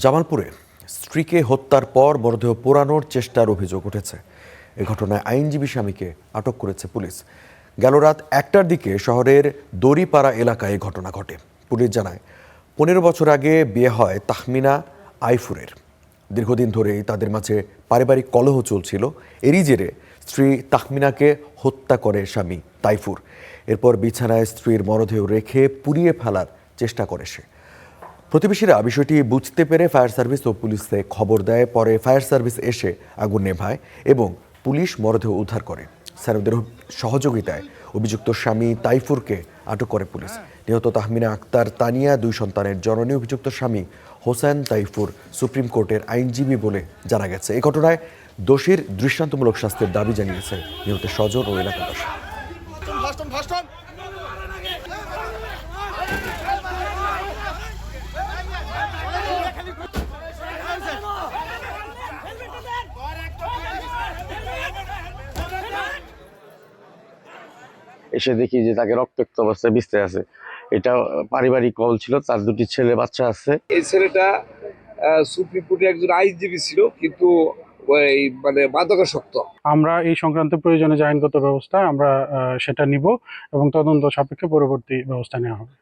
জামালপুরে স্ত্রীকে হত্যার পর মরদেহ পোড়ানোর চেষ্টার অভিযোগ উঠেছে। এ ঘটনায় আইনজীবী স্বামীকে আটক করেছে পুলিশ। গেল রাত 1টার দিকে শহরের দড়িপাড়া এলাকায় এই ঘটনা ঘটে। পুলিশ জানায় 15 বছর আগে বিয়ে হয় তাহমিনা আইফুরের। দীর্ঘদিন ধরেই তাদের মাঝে পারিবারিক কলহ চলছিল। এরই জেরে স্ত্রী তাহমিনাকে হত্যা করে স্বামী তাইফুর। এরপর বিছানায় স্ত্রীর মরদেহ রেখে পুড়িয়ে ফেলার চেষ্টা করে সে। প্রতিবেশীরা বিষয়টি বুঝতে পেরে ফায়ার সার্ভিস ও পুলিশে খবর দেয়। পরে ফায়ার সার্ভিস এসে আগুন নেভায় এবং পুলিশ মরদেহ উদ্ধার করে। স্থানীয়দের সহযোগিতায় অভিযুক্ত স্বামী তাইফুরকে আটক করে পুলিশ। নিহত তাহমিনা আক্তার তানিয়া 2 সন্তানের জননী। অভিযুক্ত স্বামী হোসেন তাইফুর সুপ্রিম কোর্টের আইনজীবী বলে জানা গেছে। এই ঘটনায় দোষীর দৃষ্টান্তমূলক শাস্তির দাবি জানিয়েছে নিহতের স্বজন ও এলাকাবাসী। এসে দেখি যে তাকে রক্তাক্ত অবস্থায় বিছানায় আছে। এটা পারিবারিক কল ছিল, তার 2টি ছেলে বাচ্চা আছে। এই ছেলেটা সুপ্রিম কোর্টের একজন আইনজীবী ছিল, কিন্তু ওই মানে মাদকাসক্ত। আমরা এই সংক্রান্ত প্রয়োজনে যে আইনগত ব্যবস্থা আমরা সেটা নিব এবং তদন্ত সাপেক্ষে পরবর্তী ব্যবস্থা নেওয়া হবে।